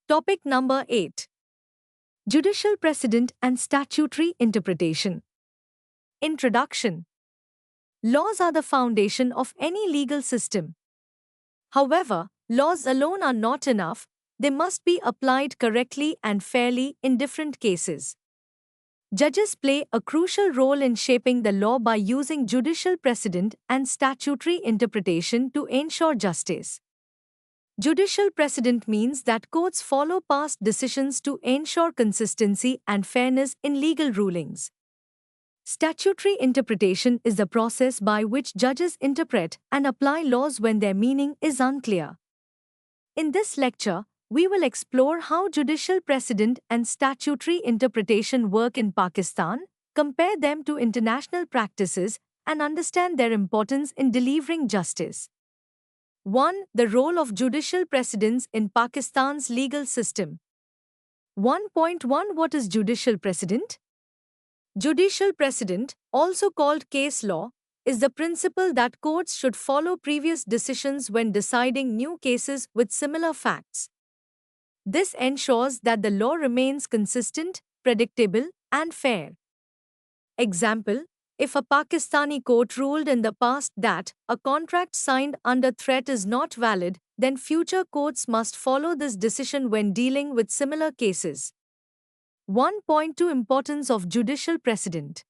Topic number 8. Judicial Precedent and Statutory Interpretation. Introduction. Laws are the foundation of any legal system. However, laws alone are not enough, they must be applied correctly and fairly in different cases. Judges play a crucial role in shaping the law by using judicial precedent and statutory interpretation to ensure justice. Judicial precedent means that courts follow past decisions to ensure consistency and fairness in legal rulings. Statutory interpretation is the process by which judges interpret and apply laws when their meaning is unclear. In this lecture, we will explore how judicial precedent and statutory interpretation work in Pakistan, compare them to international practices, and understand their importance in delivering justice. 1. The role of judicial precedents in Pakistan's legal system. 1.1 What is judicial precedent? Judicial precedent, also called case law, is the principle that courts should follow previous decisions when deciding new cases with similar facts. This ensures that the law remains consistent, predictable, and fair. Example: if a Pakistani court ruled in the past that a contract signed under threat is not valid, then future courts must follow this decision when dealing with similar cases. 1.2 Importance of judicial precedent.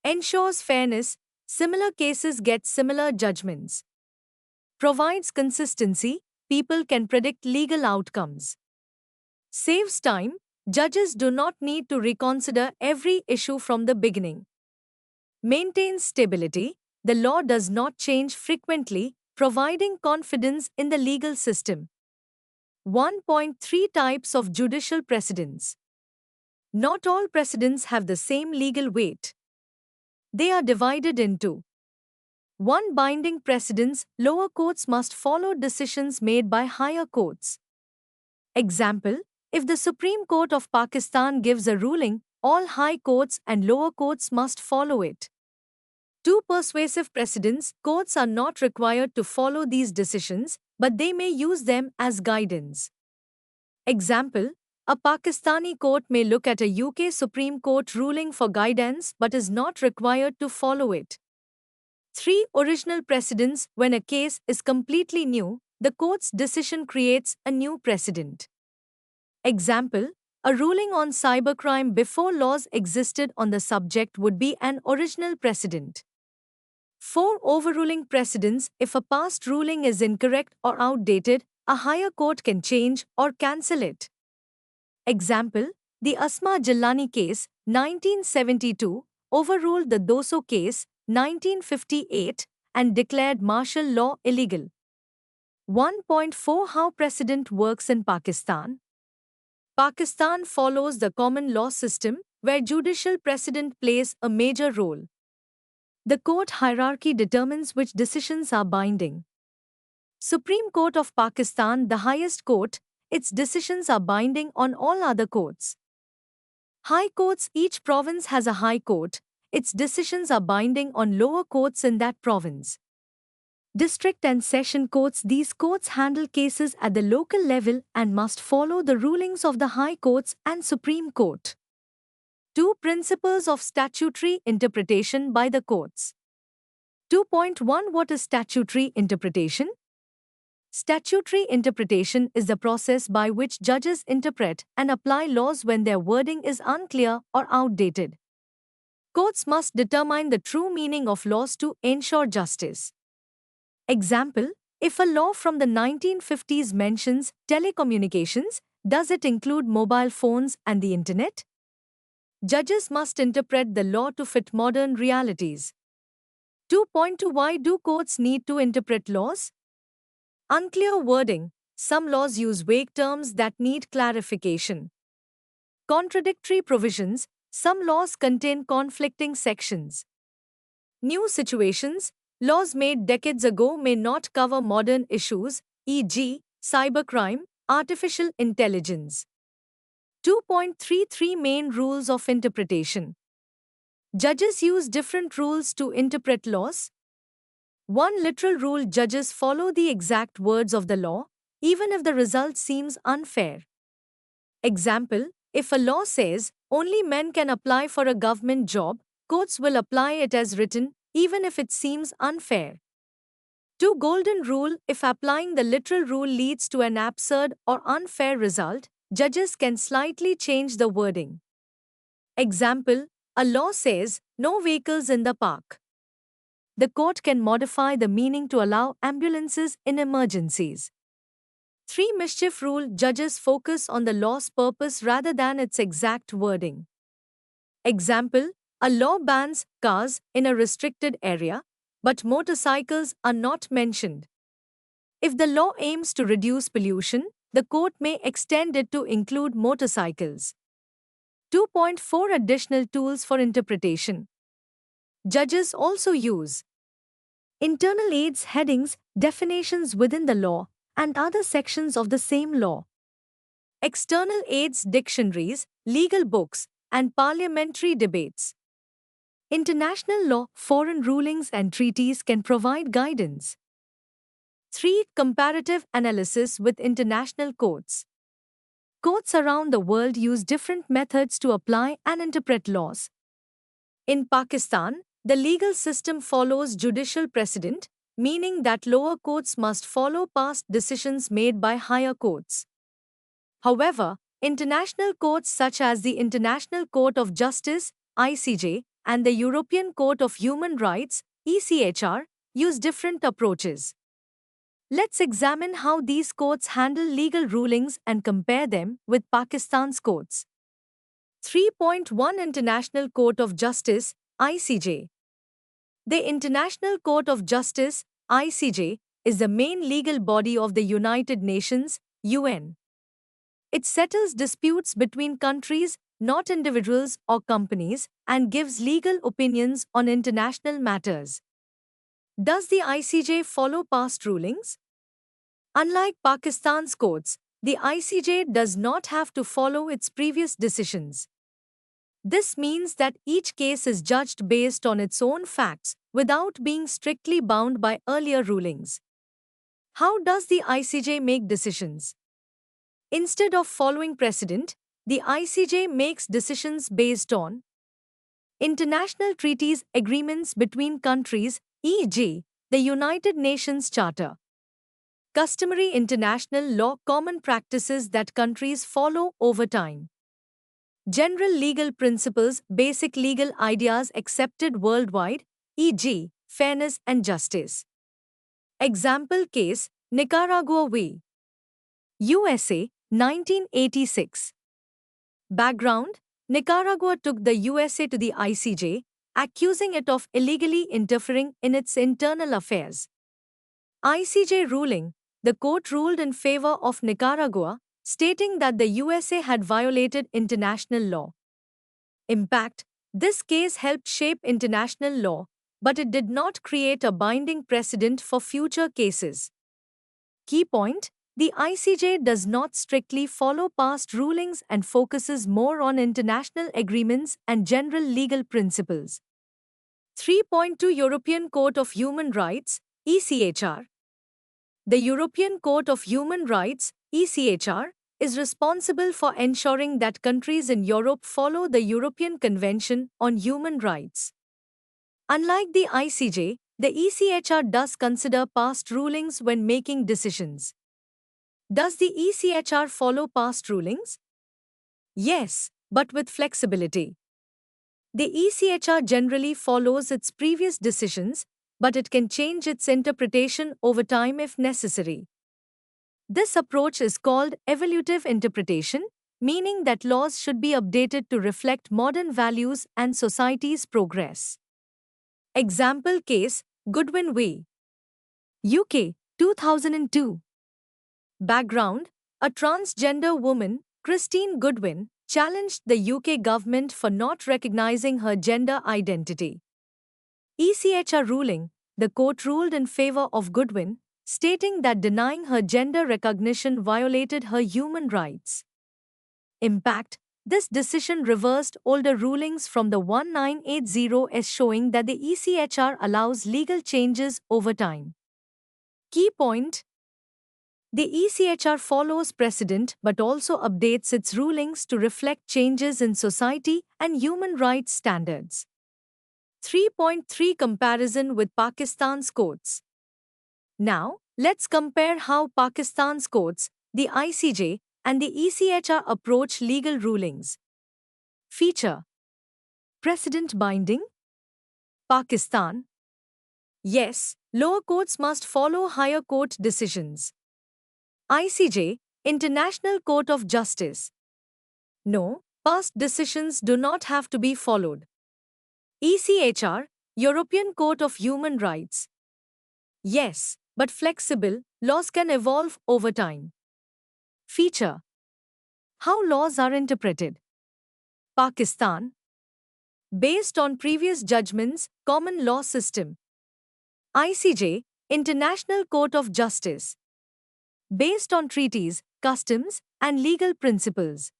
Ensures fairness, similar cases get similar judgments. Provides consistency, people can predict legal outcomes. Saves time, judges do not need to reconsider every issue from the beginning. Maintains stability, the law does not change frequently, providing confidence in the legal system. 1.3 Types of judicial precedents. Not all precedents have the same legal weight. They are divided into 1. Binding precedents, lower courts must follow decisions made by higher courts. Example: if the Supreme Court of Pakistan gives a ruling, all high courts and lower courts must follow it. 2. Persuasive precedents, courts are not required to follow these decisions, but they may use them as guidance. Example: a Pakistani court may look at a UK Supreme Court ruling for guidance but is not required to follow it. 3. Original precedents, when a case is completely new, the court's decision creates a new precedent. Example: a ruling on cybercrime before laws existed on the subject would be an original precedent. 4. Overruling precedents, if a past ruling is incorrect or outdated, a higher court can change or cancel it. Example: the Asma Jillani case, 1972, overruled the Doso case, 1958, and declared martial law illegal. 1.4 How precedent works in Pakistan. Pakistan follows the common law system, where judicial precedent plays a major role. The court hierarchy determines which decisions are binding. Supreme Court of Pakistan, the highest court, its decisions are binding on all other courts. High courts, each province has a high court, its decisions are binding on lower courts in that province. District and session courts, these courts handle cases at the local level and must follow the rulings of the high courts and Supreme Court. 2. Principles of statutory interpretation by the courts. 2.1 What is statutory interpretation? Statutory interpretation is the process by which judges interpret and apply laws when their wording is unclear or outdated. Courts must determine the true meaning of laws to ensure justice. Example: if a law from the 1950s mentions telecommunications, does it include mobile phones and the internet? Judges must interpret the law to fit modern realities. 2.2 Why do courts need to interpret laws? Unclear wording. Some laws use vague terms that need clarification. Contradictory provisions. Some laws contain conflicting sections. New situations. Laws made decades ago may not cover modern issues, e.g., cybercrime, artificial intelligence. 2.33 Main rules of interpretation. Judges use different rules to interpret laws. 1. Literal rule: judges follow the exact words of the law, even if the result seems unfair. Example, if a law says only men can apply for a government job, courts will apply it as written, even if it seems unfair. 2. Golden rule: if applying the literal rule leads to an absurd or unfair result, judges can slightly change the wording. Example, a law says no vehicles in the park. The court can modify the meaning to allow ambulances in emergencies. 3. Mischief rule: judges focus on the law's purpose rather than its exact wording. Example, a law bans cars in a restricted area, but motorcycles are not mentioned. If the law aims to reduce pollution, the court may extend it to include motorcycles. 2.4 Additional tools for interpretation. Judges also use internal aids, headings, definitions within the law, and other sections of the same law. External aids: dictionaries, legal books, and parliamentary debates. International law, foreign rulings, and treaties can provide guidance. 3. Comparative analysis with international courts. Courts around the world use different methods to apply and interpret laws. In Pakistan, the legal system follows judicial precedent, meaning that lower courts must follow past decisions made by higher courts. However, international courts such as the International Court of Justice (ICJ) and the European Court of Human Rights (ECHR) use different approaches. Let's examine how these courts handle legal rulings and compare them with Pakistan's courts. 3.1 International Court of Justice (ICJ). The International Court of Justice (ICJ) is the main legal body of the United Nations (UN). It settles disputes between countries, not individuals or companies, and gives legal opinions on international matters. Does the ICJ follow past rulings? Unlike Pakistan's courts, the ICJ does not have to follow its previous decisions. This means that each case is judged based on its own facts, without being strictly bound by earlier rulings. How does the ICJ make decisions? Instead of following precedent, the ICJ makes decisions based on international treaties, agreements between countries, e.g., the United Nations Charter, customary international law, common practices that countries follow over time, general legal principles, basic legal ideas accepted worldwide, e.g., fairness and justice. Example case: Nicaragua v. USA, 1986. Background: Nicaragua took the USA to the ICJ, accusing it of illegally interfering in its internal affairs. ICJ ruling: the court ruled in favor of Nicaragua, stating that the USA had violated international law. Impact: this case helped shape international law, but it did not create a binding precedent for future cases. Key point: the ICJ does not strictly follow past rulings and focuses more on international agreements and general legal principles. 3.2 European Court of Human Rights, ECHR. The European Court of Human Rights, ECHR, is responsible for ensuring that countries in Europe follow the European Convention on Human Rights. Unlike the ICJ, the ECHR does consider past rulings when making decisions. Does the ECHR follow past rulings? Yes, but with flexibility. The ECHR generally follows its previous decisions, but it can change its interpretation over time if necessary. This approach is called evolutive interpretation, meaning that laws should be updated to reflect modern values and society's progress. Example case: Goodwin v. UK, 2002. Background: a transgender woman, Christine Goodwin, challenged the UK government for not recognizing her gender identity. ECHR ruling: the court ruled in favor of Goodwin, stating that denying her gender recognition violated her human rights. Impact: this decision reversed older rulings from the 1980s, showing that the ECHR allows legal changes over time. Key point: The ECHR follows precedent but also updates its rulings to reflect changes in society and human rights standards. 3.3 Comparison with Pakistan's courts. Now, let's compare how Pakistan's courts, the ICJ, and the ECHR approach legal rulings. Feature: Precedent binding. Pakistan. Yes, lower courts must follow higher court decisions. ICJ, International Court of Justice. No, past decisions do not have to be followed. ECHR, European Court of Human Rights. Yes, but flexible, laws can evolve over time. Feature: How laws are interpreted. Pakistan. Based on previous judgments, common law system. ICJ, International Court of Justice. Based on treaties, customs, and legal principles.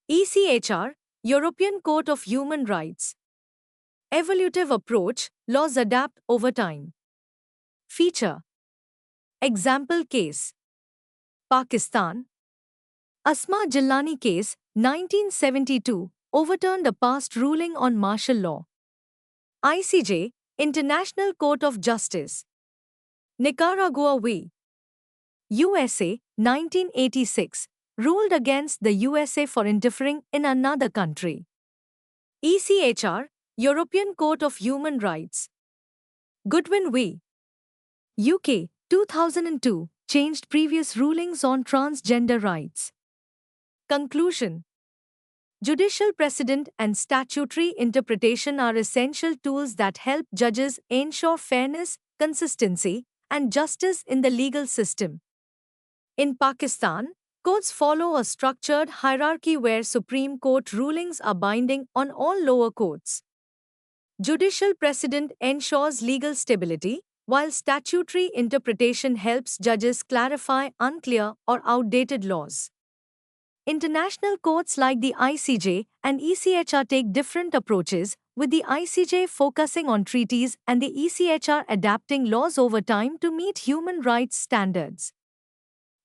ECHR, European Court of Human Rights. Evolutive approach, laws adapt over time. Feature: Example case. Pakistan. Asma Jillani case, 1972, overturned a past ruling on martial law. ICJ, International Court of Justice. Nicaragua v. USA, 1986, ruled against the USA for interfering in another country. ECHR, European Court of Human Rights. Goodwin v. UK, 2002, changed previous rulings on transgender rights. Conclusion: Judicial precedent and statutory interpretation are essential tools that help judges ensure fairness, consistency, and justice in the legal system. In Pakistan, courts follow a structured hierarchy where Supreme Court rulings are binding on all lower courts. Judicial precedent ensures legal stability, while statutory interpretation helps judges clarify unclear or outdated laws. International courts like the ICJ and ECHR take different approaches, with the ICJ focusing on treaties and the ECHR adapting laws over time to meet human rights standards.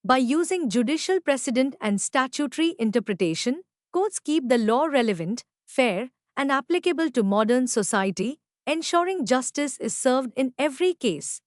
By using judicial precedent and statutory interpretation, courts keep the law relevant, fair, and applicable to modern society, ensuring justice is served in every case.